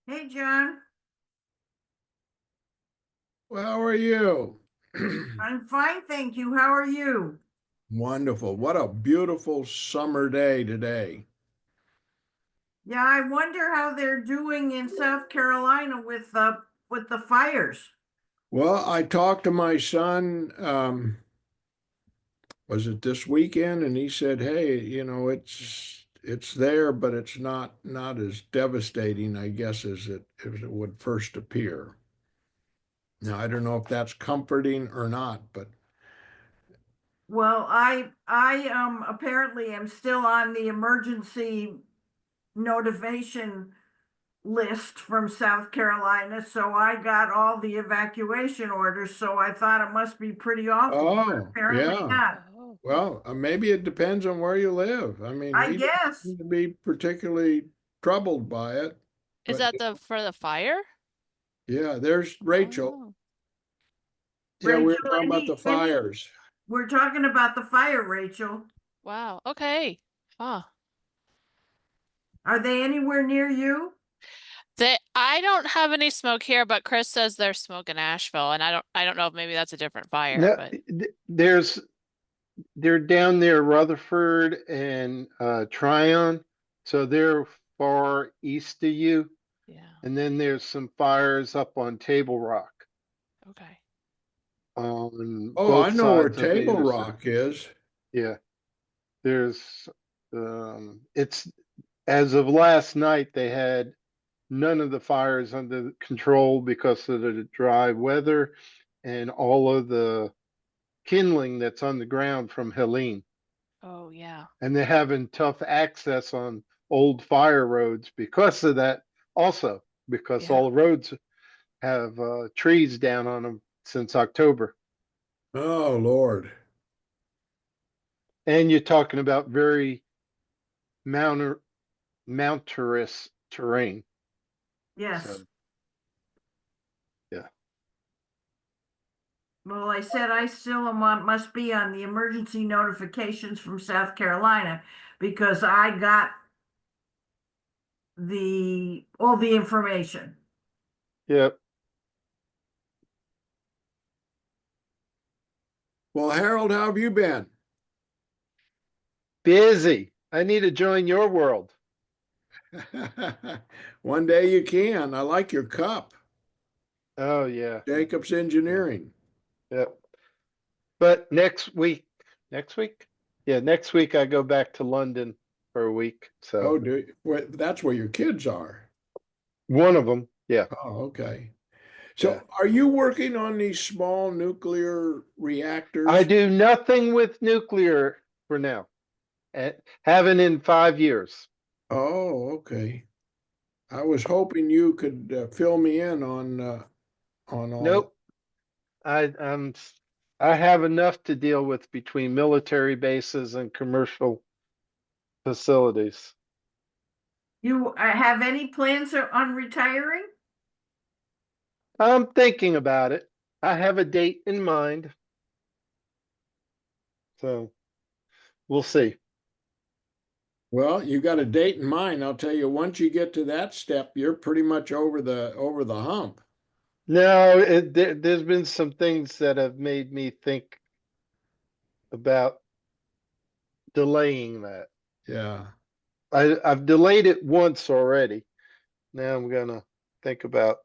Hey, John. Well, how are you? I'm fine, thank you. How are you? Wonderful. What a beautiful summer day today. Yeah, I wonder how they're doing in South Carolina with the fires. Well, I talked to my son, was it this weekend? And he said, "Hey, it's there, but it's not as devastating, I guess, as it would first appear." Now, I don't know if that's comforting or not, but Well, I apparently am still on the emergency notification list from South Carolina, so I got all the evacuation orders, so I thought it must be pretty awful, but oh, apparently yeah. not. Oh, Well, maybe it depends on where you live. I mean, I we don't guess. seem to be particularly troubled by it, is but that the for the fire? yeah, there's Rachel. Oh, Yeah, we were Rachel, talking about the any fires. we're talking about the fire, Rachel. wow. Okay. Ah, Are they anywhere near you? I don't have any smoke here, but Chris says there's smoke in Asheville, and I don't know if maybe that's a different fire, No, but they're down there, Rutherford and Tryon, so they're far east of you. yeah. And then there's some fires up on Table Rock Okay. on Oh, I both know where sides of the Table interstate. Rock is. Yeah, there's it's as of last night they had none of the fires under control because of the dry weather and all of the kindling that's on the ground from Helene. Oh, yeah. And they're having tough access on old fire roads because of that also, because Yeah. all the roads have trees down on them since October. Oh, Lord. And you're talking about very mountainous terrain. Yes. So yeah. Well, I said I still must be on the emergency notifications from South Carolina because I got all the information. Yep. Well, Harold, how have you been? Busy. I need to join your world. One day you can. I like your cup. Oh yeah. Jacobs Yeah. Engineering. Yep. But next week? Yeah, next week I go back to London for a week. Oh, So that's where your kids are. one of them, yeah, Oh, okay. yeah. So are you working on these small nuclear I reactors? do nothing with nuclear for now. Haven't in 5 years. Oh, okay. I was hoping you could fill me in on all that. Nope. I'm I have enough to deal with between military bases and commercial facilities. You have any plans on retiring? I'm thinking about it. I have a date in mind, so we'll see. Well, you got a date in mind. I'll tell you, once you get to that step, you're pretty much over the hump. No, there's been some things that have made me think about delaying that. Yeah. I've delayed it once already. Now I'm gonna think about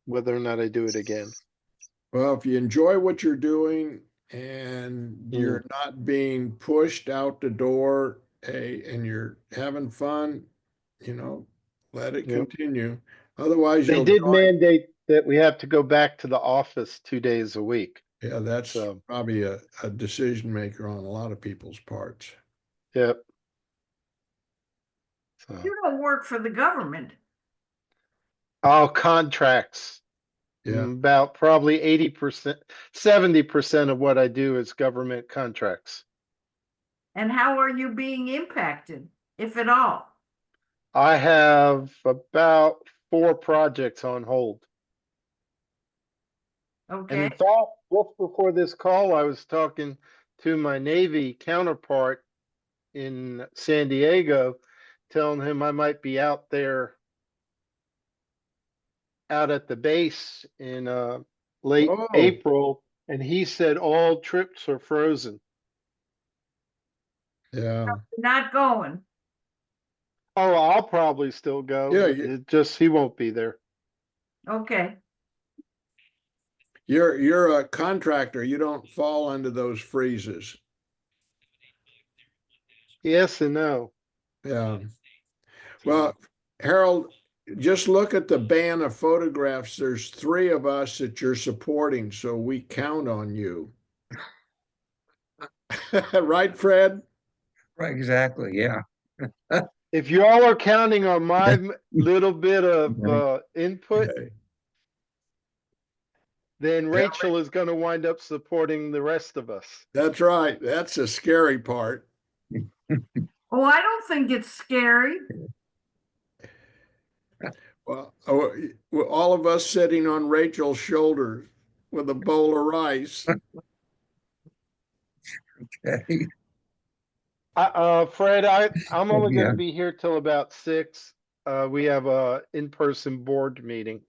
whether or not I do it again. Well, if you enjoy what you're doing and Mm. you're not being pushed out the door, and you're having fun, you know, let it Yep. continue. Otherwise, They you'll did join. mandate that we have to go back to the office 2 days a week. Yeah, that's So, probably a decision maker on a lot of people's parts. yep. So, You don't work for the government. all contracts. Yeah. About probably 80%, 70% of what I do is government contracts. And how are you being impacted, if at all? I have about 4 projects on hold. And Okay. in fact, just before this call, I was talking to my Navy counterpart in San Diego, telling him I might be out there out at the base in late Oh, April, and he said all trips are frozen. yeah. Not going. Oh, I'll probably still go. Yeah, It just he won't be there. Okay. you're a contractor. You don't fall into those freezes. Yes and no. Yeah. Well, Harold, just look at the band of photographs. There's three of us that you're supporting, so we count on you. Right, Fred? Right, exactly. Yeah. If you all are counting on my little bit of Right. input, Okay. then Yeah, Rachel is going to wind up supporting the rest of us. that's right. That's the scary part. Oh, I don't think it's scary. Well, all of us sitting on Rachel's shoulders with a bowl of rice. Okay. Fred, I'm only going Yeah. to be here till about 6. We have a in-person board meeting.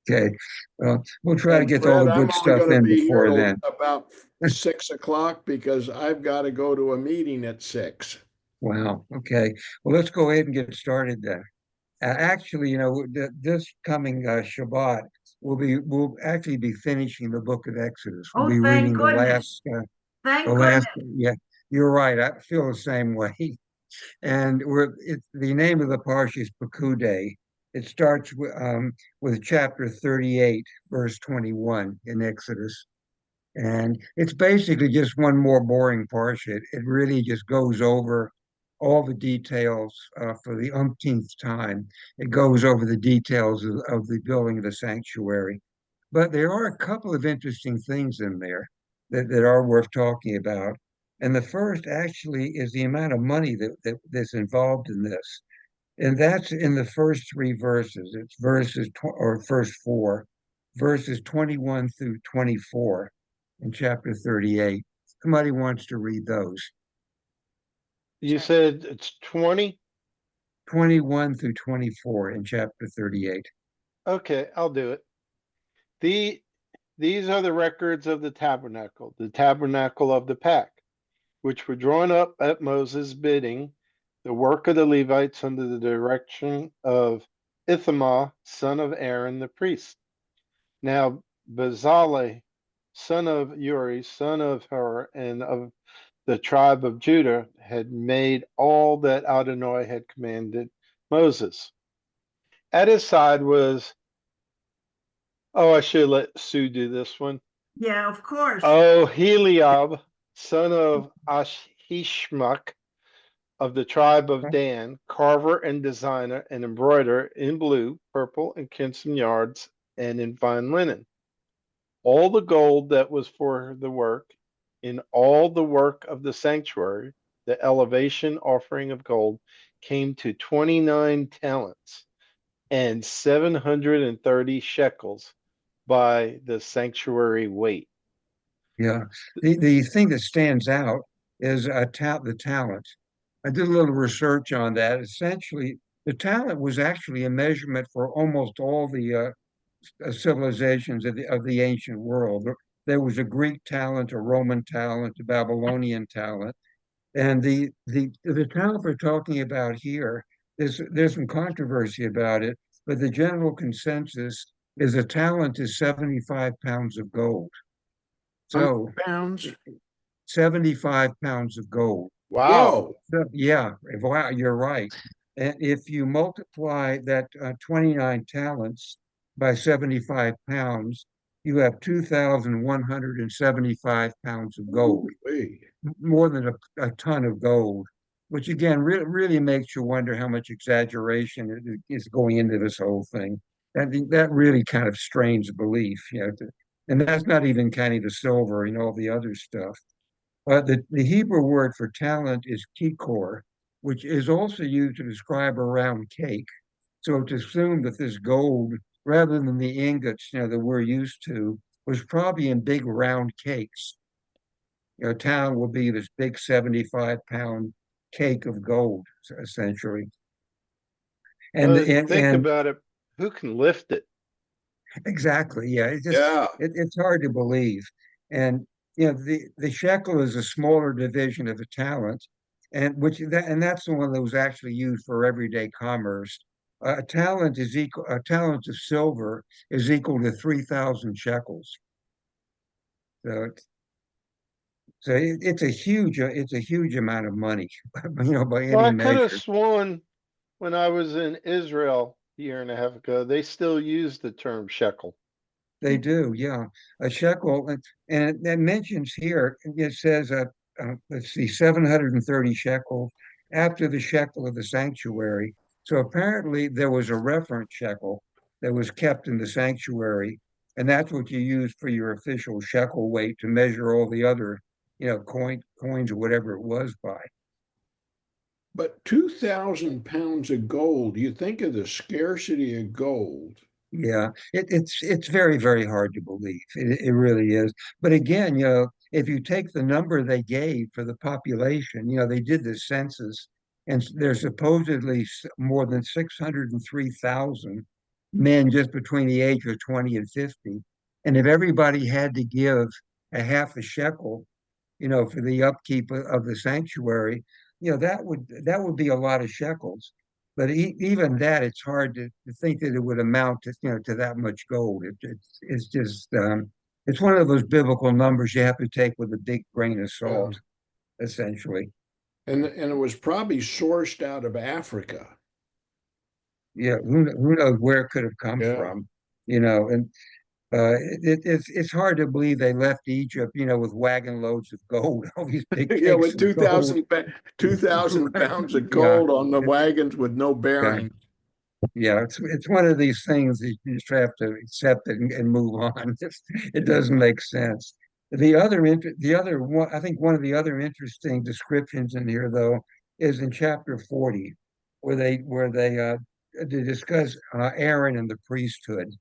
Okay. Well, we'll try to And get all Fred, the I'm good only stuff going to in be here before till then. about 6 o'clock because I've got to go to a meeting at 6. Wow. Okay. Well, let's go ahead and get started then. Actually, this coming Shabbat, we'll actually be finishing the book of Exodus. We'll Oh, be thank reading goodness. the Thank last. goodness. Yeah, you're right. I feel the same way. And the name of the parsha is Pekude. It starts with chapter 38, verse 21 in Exodus. And it's basically just one more boring parsha. It really just goes over all the details for the umpteenth time. It goes over the details of the building of the sanctuary. But there are a couple of interesting things in there that are worth talking about. And the first actually is the amount of money that's involved in this. And that's in the first three verses. It's first four, verses 21 through 24 in chapter 38. Somebody wants to read those. You said it's 20? 21 through 24 in chapter 38. Okay, I'll do it. These are the records of the tabernacle of the pact, which were drawn up at Moses' bidding, the work of the Levites under the direction of Ithamar, son of Aaron the priest. Now Bezalel, son of Uri, son of Hur, and of the tribe of Judah, had made all that Adonai had commanded Moses. At his side was, I should let Sue do this one. Yeah, of course. Oh, Heliab, son of Ahishmach, of the tribe of Dan, carver and designer and embroiderer in blue, purple, and crimson yards, and in fine linen. All the gold that was for the work, in all the work of the sanctuary, the elevation offering of gold, came to 29 talents and 730 shekels by the sanctuary weight. Yeah. The thing that stands out is the talent. I did a little research on that. Essentially, the talent was actually a measurement for almost all the civilizations of the ancient world. There was a Greek talent, a Roman talent, a Babylonian talent, and the talent we're talking about here there's some controversy about it, but the general consensus is a talent is 75 pounds of gold. How many So pounds? 75 pounds of gold. Wow. Whoa. Yeah, wow, you're right. And if you multiply that 29 talents by 75 pounds, you have 2,175 pounds of gold, Ooh-wee. more than a ton of gold, which again really makes you wonder how much exaggeration is going into this whole thing. That really kind of strains belief, and that's not even counting the silver and all the other stuff. The Hebrew word for talent is kikor, which is also used to describe a round cake. So to assume that this gold, rather than the ingots, that we're used to, was probably in big round cakes. Town will be this big 75-pound cake of gold, essentially. And Well, and think and about it. Who can lift it? Exactly. Yeah. Yeah. It's hard to believe. And the shekel is a smaller division of a talent, and that's the one that was actually used for everyday commerce. A talent of silver is equal to 3,000 shekels. So it's a huge amount of money, by Well, any I could have measure. sworn when I was in Israel a year and a half ago, they still use the term shekel. They do, yeah. A shekel, and it mentions here, it says, let's see, 730 shekels after the shekel of the sanctuary. So apparently there was a reference shekel that was kept in the sanctuary, and that's what you use for your official shekel weight to measure all the other, coins or whatever it was by. But 2,000 pounds of gold, you think of the scarcity of gold. Yeah, it's very, very hard to believe. It really is. But again, if you take the number they gave for the population, they did the census, and there's supposedly more than 603,000 men just between the age of 20 and 50. And if everybody had to give a half a shekel, for the upkeep of the sanctuary, that would be a lot of shekels. But even that, it's hard to think that it would amount to that much gold. It's just it's one of those biblical numbers you have to take with a big grain of Yeah. salt, essentially. And it was probably sourced out of Africa. Yeah, who knows where it could have come Yeah. from, and it's hard to believe they left Egypt, with wagon loads of gold, all these big Yeah, cakes with of gold. 2,000 pounds of Yeah, gold on the wagons with no yeah, bearing. yeah. It's one of these things that you just have to accept it and move on. It doesn't make sense. The other one, I think one of the other interesting descriptions in here, though, is in chapter 40, where they discuss Aaron and the priesthood.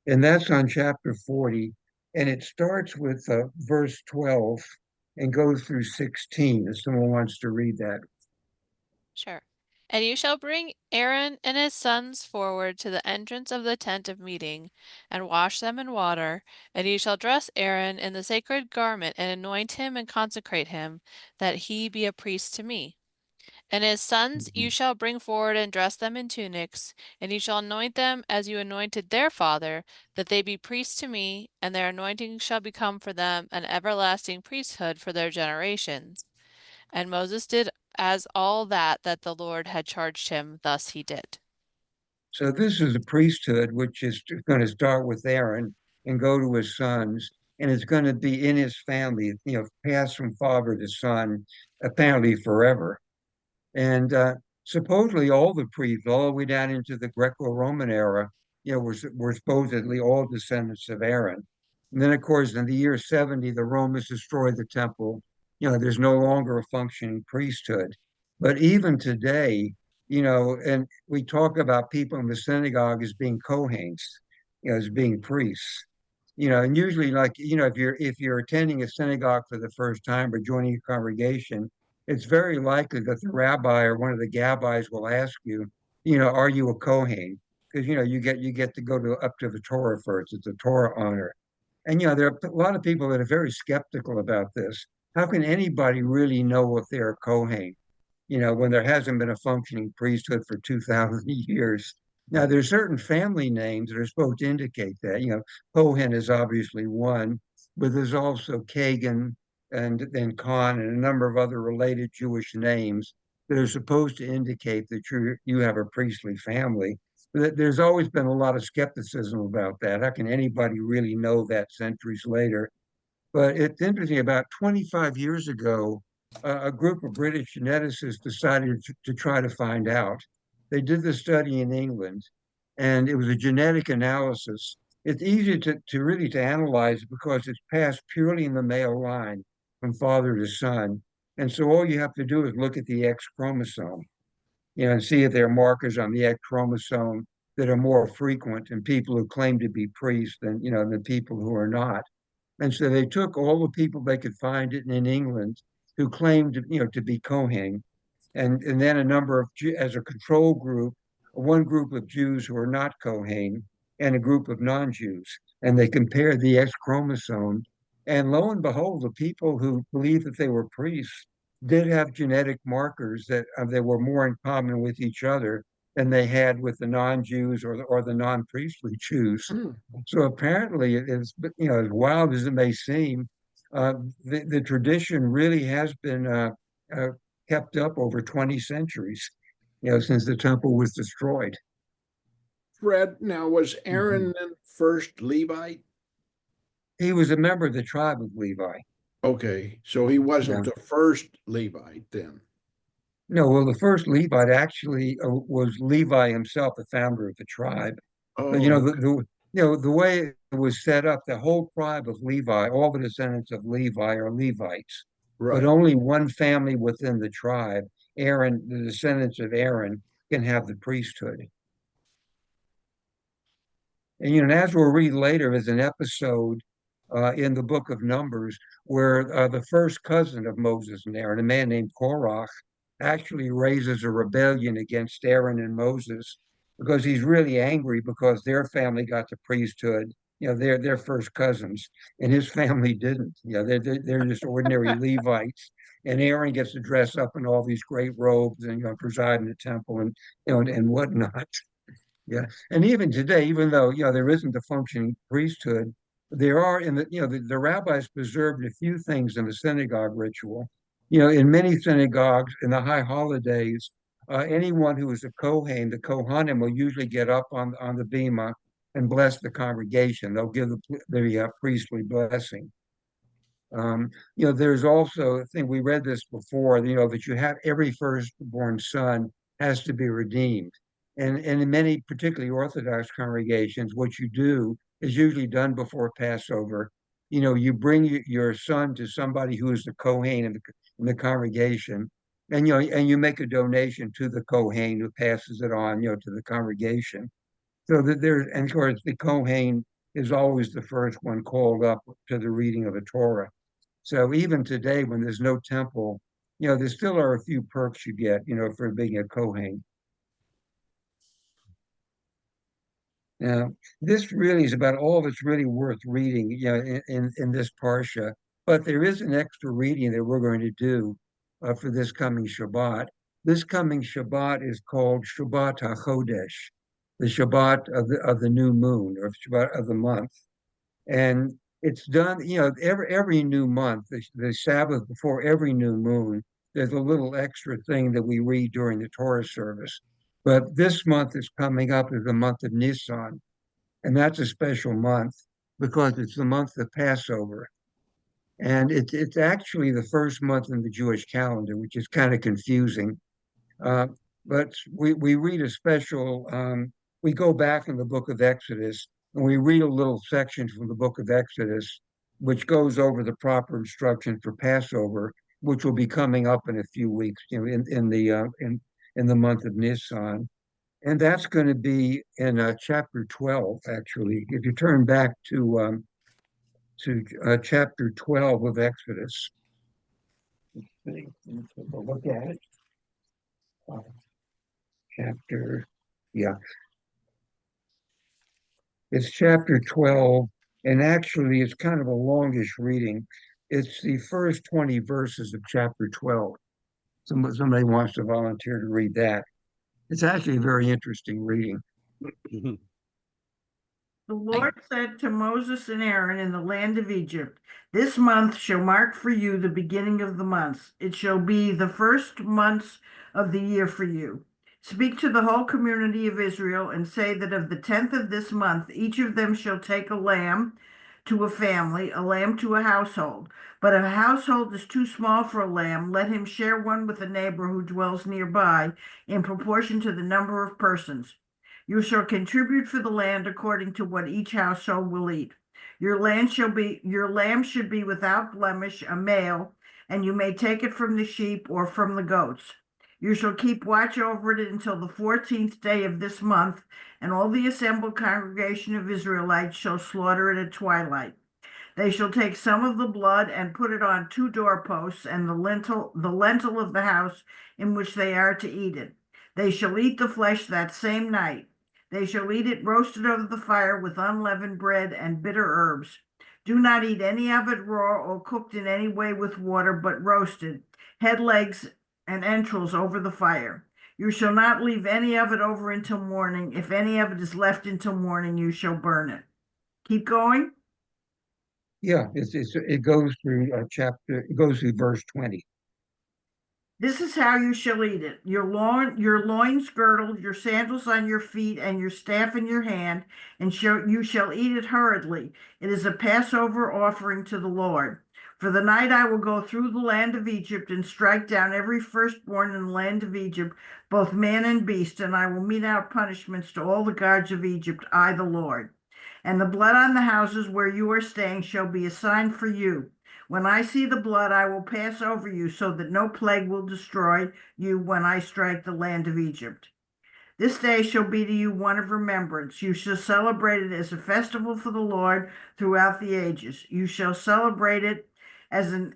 And that's on chapter 40. And it starts with verse 12 and goes through 16, if someone wants to read that. Sure. And you shall bring Aaron and his sons forward to the entrance of the tent of meeting, and wash them in water, and you shall dress Aaron in the sacred garment, and anoint him and consecrate him, that he be a priest to me. And his sons you shall bring forward and dress them in tunics, and you shall anoint them as you anointed their father, that they be priests to me, and their anointing shall become for them an everlasting priesthood for their generations. And Moses did as all that the Lord had charged him, thus he did. So this is a priesthood, which is going to start with Aaron and go to his sons, and it's going to be in his family, pass from father to son, apparently forever. And supposedly all the priests, all the way down into the Greco-Roman era, were supposedly all descendants of Aaron. And then, of course, in the year 70, the Romans destroyed the temple. There's no longer a functioning priesthood. But even today, and we talk about people in the synagogue as being Kohens, as being priests. And usually, like, if you're attending a synagogue for the first time or joining a congregation, it's very likely that the rabbi or one of the gabbis will ask you, are you a Kohen? Because you get to go up to the Torah first. It's a Torah honor. And there are a lot of people that are very skeptical about this. How can anybody really know if they're a Kohen? When there hasn't been a functioning priesthood for 2,000 years. Now, there's certain family names that are supposed to indicate that. Cohen is obviously one, but there's also Kagan and then Khan and a number of other related Jewish names that are supposed to indicate that you have a priestly family. But there's always been a lot of skepticism about that. How can anybody really know that centuries later? But it's interesting, about 25 years ago, a group of British geneticists decided to try to find out. They did the study in England, and it was a genetic analysis. It's easy to really to analyze because it's passed purely in the male line from father to son. And so all you have to do is look at the X chromosome, and see if there are markers on the X chromosome that are more frequent in people who claim to be priests than people who are not. And so they took all the people they could find in England who claimed, to be Kohen, and then a number of, as a control group, one group of Jews who are not Kohen, and a group of non-Jews. And they compared the X chromosome. And lo and behold, the people who believed that they were priests did have genetic markers that were more in common with each other than they had with the non-Jews or the non-priestly Jews. Hmm. So apparently, it's, as wild as it may seem, the tradition really has been uh, kept up over 20 centuries, since the temple was destroyed. Fred, now was Mm-hmm. Aaron then first Levite? He was a member of the tribe of Levi. Okay, so he wasn't Yeah. the first Levite then. No, well, the first Levite actually was Levi himself, the founder of the tribe. But Oh, the way it was set up, the whole tribe of Levi, all the descendants of Levi are Levites, but right. only one family within the tribe, Aaron, the descendants of Aaron, can have the priesthood. And as we'll read later, is an episode in the book of Numbers where the first cousin of Moses and Aaron, a man named Korah, actually raises a rebellion against Aaron and Moses because he's really angry because their family got the priesthood. They're first cousins, and his family didn't. They're just ordinary Levites, and Aaron gets to dress up in all these great robes and preside in the temple and whatnot. Yeah, and even today, even though there isn't a functioning priesthood, there are in the rabbis preserved a few things in the synagogue ritual. In many synagogues, in the high holidays, anyone who is a Kohen, the Kohanim will usually get up on the bima and bless the congregation. They'll give the priestly blessing. There's also, I think we read this before, that you have every firstborn son has to be redeemed. And in many, particularly Orthodox congregations, what you do is usually done before Passover. You bring your son to somebody who is the Kohen in the congregation, and you make a donation to the Kohen who passes it on, to the congregation. So that and of course the Kohen is always the first one called up to the reading of the Torah. So even today, when there's no temple, there still are a few perks you get, for being a Kohen. Now, this really is about all that's really worth reading, in this parsha. But there is an extra reading that we're going to do for this coming Shabbat. This coming Shabbat is called Shabbat HaChodesh, the Shabbat of the new moon, or Shabbat of the month. And it's done, every new month, the Sabbath before every new moon, there's a little extra thing that we read during the Torah service. But this month is coming up as the month of Nisan, and that's a special month because it's the month of Passover. And it's actually the first month in the Jewish calendar, which is kind of confusing. Uh, but we read a special, we go back in the book of Exodus and we read a little section from the book of Exodus, which goes over the proper instruction for Passover, which will be coming up in a few weeks, in the month of Nisan. And that's going to be in chapter 12, actually. If you turn back to chapter 12 of Exodus, let's look at it. Chapter, yeah, it's chapter 12, and actually it's kind of a longish reading. It's the first 20 verses of chapter 12. Somebody wants to volunteer to read that. It's actually a very interesting reading. The Lord said to Moses and Aaron in the land of Egypt, "This month shall mark for you the beginning of the months. It shall be the first months of the year for you. Speak to the whole community of Israel and say that of the 10th of this month, each of them shall take a lamb to a family, a lamb to a household. But if a household is too small for a lamb, let him share one with a neighbor who dwells nearby in proportion to the number of persons. You shall contribute for the land according to what each household will eat. Your lamb should be without blemish, a male, and you may take it from the sheep or from the goats. You shall keep watch over it until the 14th day of this month, and all the assembled congregation of Israelites shall slaughter it at twilight. They shall take some of the blood and put it on 2 doorposts and the lintel of the house in which they are to eat it. They shall eat the flesh that same night. They shall eat it roasted over the fire with unleavened bread and bitter herbs. Do not eat any of it raw or cooked in any way with water, but roasted, head, legs, and entrails over the fire. You shall not leave any of it over until morning. If any of it is left until morning, you shall burn it. Keep going. Yeah, it goes through it goes through verse 20. This is how you shall eat it. Your loins girdled, your sandals on your feet, and your staff in your hand, and you shall eat it hurriedly. It is a Passover offering to the Lord. For the night I will go through the land of Egypt and strike down every firstborn in the land of Egypt, both man and beast, and I will mete out punishments to all the gods of Egypt, I the Lord. And the blood on the houses where you are staying shall be a sign for you. When I see the blood, I will pass over you, so that no plague will destroy you when I strike the land of Egypt. This day shall be to you one of remembrance. You shall celebrate it as a festival for the Lord throughout the ages. You shall celebrate it as an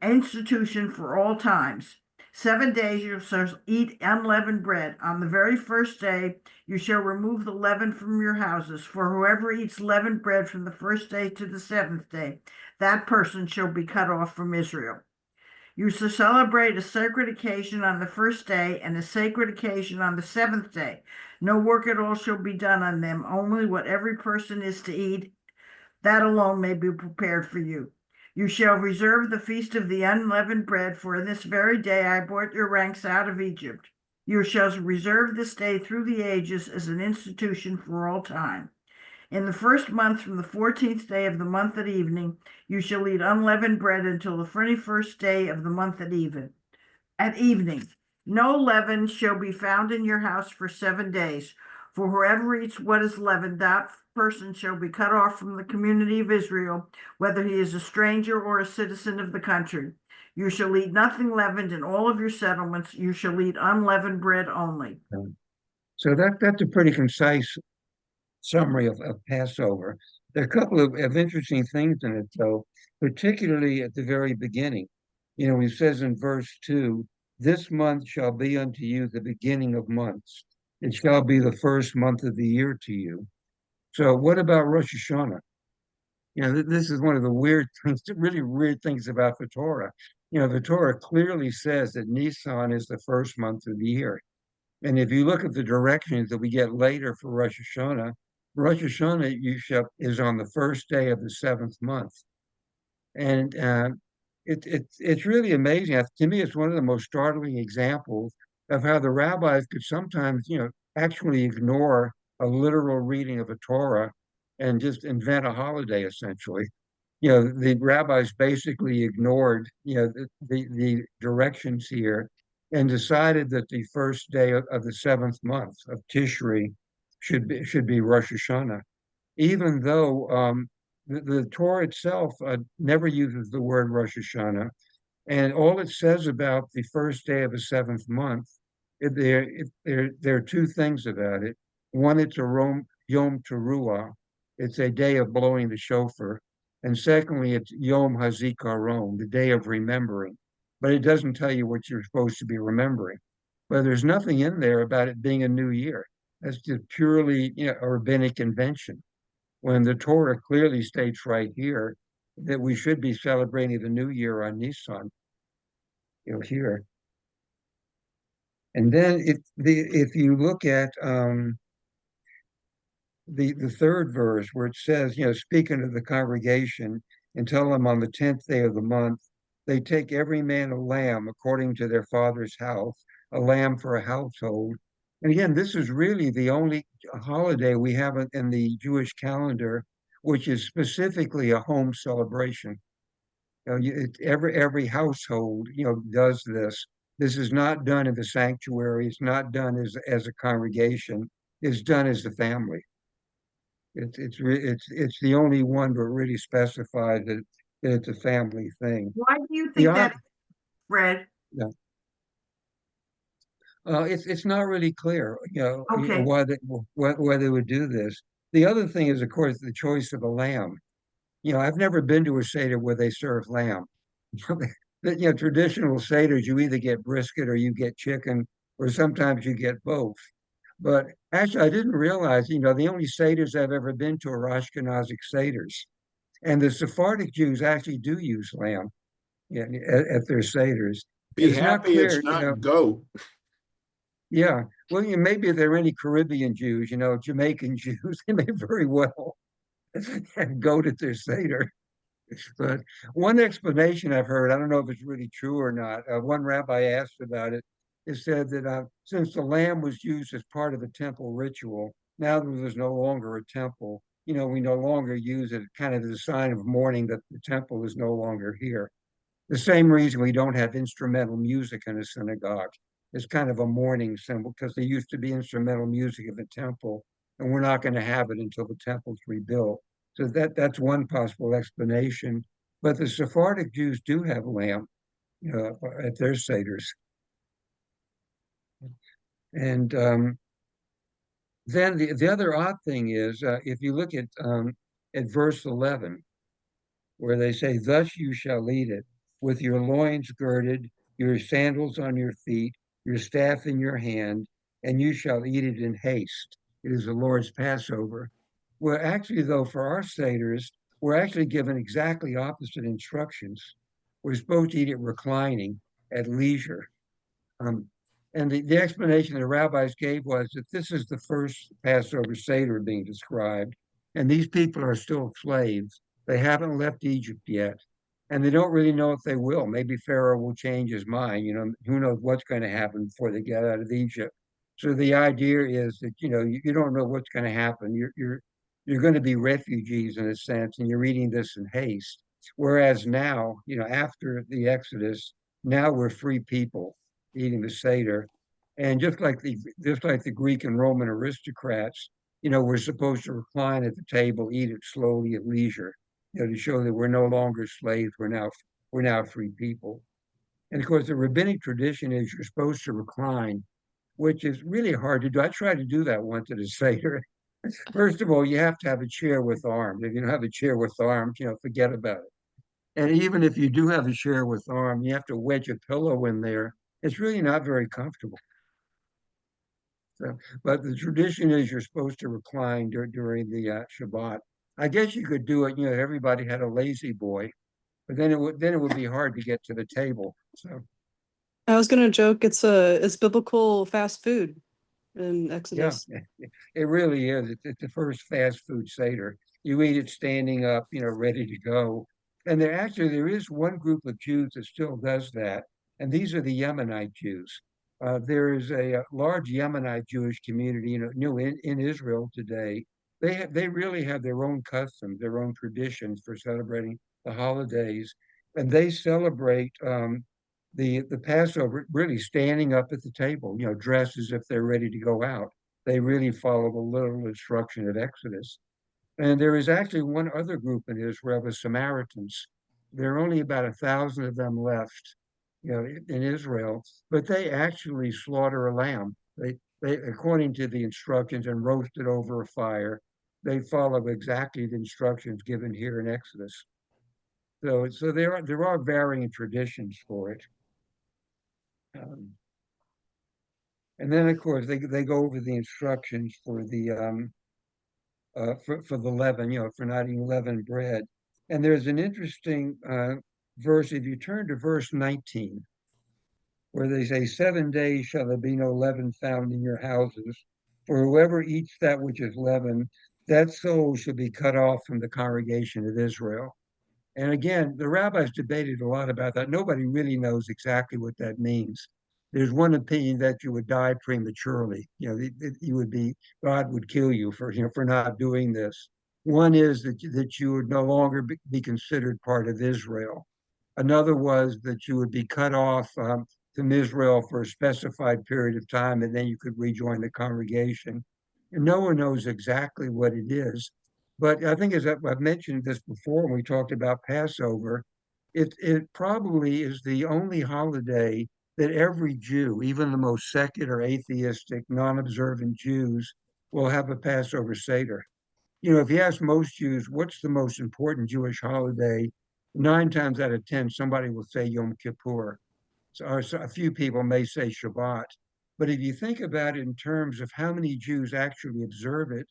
institution for all times. 7 days you shall eat unleavened bread. On the very first day you shall remove the leaven from your houses. For whoever eats leavened bread from the first day to the seventh day, that person shall be cut off from Israel. You shall celebrate a sacred occasion on the first day and a sacred occasion on the seventh day. No work at all shall be done on them, only what every person is to eat, that alone may be prepared for you. You shall reserve the feast of the unleavened bread, for in this very day I brought your ranks out of Egypt. You shall reserve this day through the ages as an institution for all time. In the first month, from the 14th day of the month at evening, you shall eat unleavened bread until the 21st day of the month at evening. No leaven shall be found in your house for 7 days. For whoever eats what is leavened, that person shall be cut off from the community of Israel, whether he is a stranger or a citizen of the country. You shall eat nothing leavened in all of your settlements. You shall eat unleavened bread only. So that's a pretty concise summary of Passover. There are a couple of interesting things in it, though, particularly at the very beginning. It says in verse 2, this month shall be unto you the beginning of months. It shall be the first month of the year to you. So what about Rosh Hashanah? This is one of the weird things, really weird things about the Torah. The Torah clearly says that Nisan is the first month of the year. And if you look at the directions that we get later for Rosh Hashanah is on the first day of the seventh month. And it's really amazing. To me, it's one of the most startling examples of how the rabbis could sometimes, actually ignore a literal reading of a Torah and just invent a holiday, essentially. The rabbis basically ignored, the directions here and decided that the first day of the seventh month of Tishri should be Rosh Hashanah, even though the Torah itself never uses the word Rosh Hashanah, and all it says about the first day of the seventh month, there are two things about it. One, it's a Yom Teruah, it's a day of blowing the shofar, and secondly, it's Yom HaZikaron, the day of remembering. But it doesn't tell you what you're supposed to be remembering. But there's nothing in there about it being a new year. That's just purely, a rabbinic invention. When the Torah clearly states right here that we should be celebrating the new year on Nisan, here. And then if you look at the third verse where it says, speaking to the congregation and tell them on the 10th day of the month, they take every man a lamb according to their father's house, a lamb for a household. And again, this is really the only holiday we have in the Jewish calendar, which is specifically a home celebration. Every household, does this. This is not done in the sanctuary. It's not done as a congregation. It's done as a family. It's the only one that really specifies that it's a family thing. Why do you think that, Fred? Yeah. It's not really clear, Okay. why they would do this. The other thing is, of course, the choice of a lamb. I've never been to a Seder where they serve lamb. Traditional Seders, you either get brisket or you get chicken, or sometimes you get both. But actually, I didn't realize, the only Seder's I've ever been to are Ashkenazic Seder's. And the Sephardic Jews actually do use lamb, yeah, at their Seder's. And Be it's not happy clear, it's not goat. yeah. Well, maybe if there are any Caribbean Jews, Jamaican Jews, they may very well have goat at their Seder. But one explanation I've heard, I don't know if it's really true or not. One rabbi asked about it. It said that since the lamb was used as part of the temple ritual, now that there's no longer a temple, we no longer use it kind of as a sign of mourning that the temple is no longer here. The same reason we don't have instrumental music in a synagogue. It's kind of a mourning symbol because there used to be instrumental music in the temple, and we're not going to have it until the temple's rebuilt. So that's one possible explanation. But the Sephardic Jews do have lamb, at their seders. And then the other odd thing is, if you look at verse 11, where they say, "Thus you shall eat it, with your loins girded, your sandals on your feet, your staff in your hand, and you shall eat it in haste. It is the Lord's Passover." Well, actually, though, for our Seders, we're actually given exactly opposite instructions. We're supposed to eat it reclining at leisure. Um, and the explanation the rabbis gave was that this is the first Passover Seder being described, and these people are still slaves. They haven't left Egypt yet, and they don't really know if they will. Maybe Pharaoh will change his mind. Who knows what's going to happen before they get out of Egypt. So the idea is that you don't know what's going to happen. You're going to be refugees in a sense, and you're reading this in haste. Whereas now, after the Exodus, now we're free people eating the Seder. And just like the Greek and Roman aristocrats, we're supposed to recline at the table, eat it slowly at leisure, to show that we're no longer slaves. We're now free people. And of course, the rabbinic tradition is you're supposed to recline, which is really hard to do. I tried to do that once at a Seder. First of all, you have to have a chair with arms. If you don't have a chair with arms, forget about it. And even if you do have a chair with arm, you have to wedge a pillow in there. It's really not very comfortable. So, but the tradition is you're supposed to recline during the Shabbat. I guess you could do it. Everybody had a lazy boy, but then it would be hard to get to the table. So I was gonna joke it's biblical fast food in yeah, Exodus. it really is. It's the first fast food Seder. You eat it standing up, ready to go. And there is one group of Jews that still does that, and these are the Yemenite Jews. There is a large Yemenite Jewish community, in Israel today. They really have their own customs, their own traditions for celebrating the holidays, and they celebrate the Passover really standing up at the table, dressed as if they're ready to go out. They really follow the literal instruction of Exodus. And there is actually one other group in Israel, the Samaritans. There are only about 1,000 of them left, in Israel, but they actually slaughter a lamb. They, according to the instructions, and roast it over a fire. They follow exactly the instructions given here in Exodus. So there are varying traditions for it. And then, of course, they go over the instructions for the leaven, for not eating leavened bread. And there's an interesting verse. If you turn to verse 19, where they say, 7 days shall there be no leaven found in your houses. For whoever eats that which is leavened, that soul shall be cut off from the congregation of Israel. And again, the rabbis debated a lot about that. Nobody really knows exactly what that means. There's one opinion that you would die prematurely. God would kill you for not doing this. One is that you would no longer be considered part of Israel. Another was that you would be cut off from Israel for a specified period of time, and then you could rejoin the congregation. And no one knows exactly what it is. But I think, as I've mentioned this before when we talked about Passover, it probably is the only holiday that every Jew, even the most secular, atheistic, non-observant Jews, will have a Passover Seder. If you ask most Jews, what's the most important Jewish holiday, 9 times out of 10, somebody will say Yom Kippur. So a few people may say Shabbat, But if you think about it in terms of how many Jews actually observe it,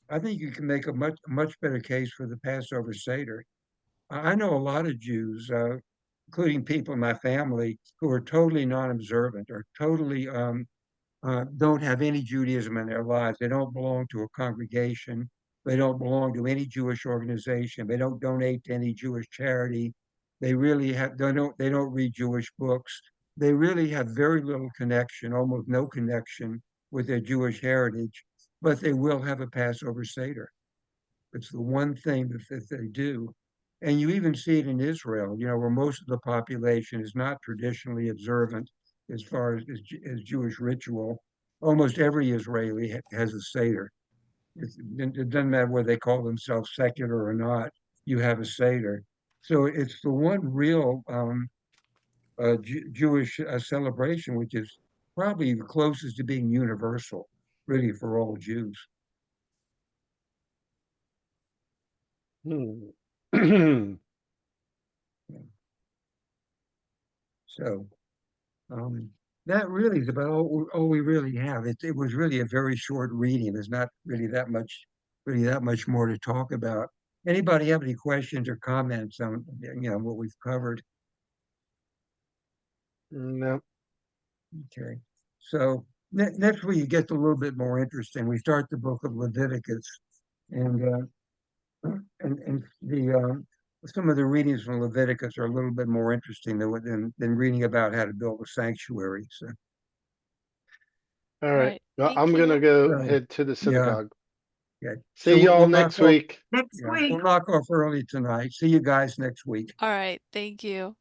I think you can make a much better case for the Passover Seder. I know a lot of Jews, including people in my family, who are totally non-observant or totally don't have any Judaism in their lives. They don't belong to a congregation. They don't belong to any Jewish organization. They don't donate to any Jewish charity. They really they don't read Jewish books. They really have very little connection, almost no connection with their Jewish heritage, but they will have a Passover Seder. It's the one thing that they do. And you even see it in Israel, where most of the population is not traditionally observant as far as Jewish ritual. Almost every Israeli has a Seder. It doesn't matter whether they call themselves secular or not, you have a Seder. So it's the one real Jewish celebration, which is probably the closest to being universal, really, for all Jews. So that really is about all we really have. It was really a very short reading. There's not really that much more to talk about. Anybody have any questions or comments on what we've covered? No. Okay. So next week it gets a little bit more interesting. We start the book of Leviticus, and the some of the readings from Leviticus are a little bit more interesting than reading about how to build a sanctuary. So All right. Right. Well, Thank I'm gonna you. go So, head to the yeah, synagogue. yeah. See So y'all we'll next knock off, week. Next yeah, week. we'll knock off early tonight. See you guys next week. All right. Thank you.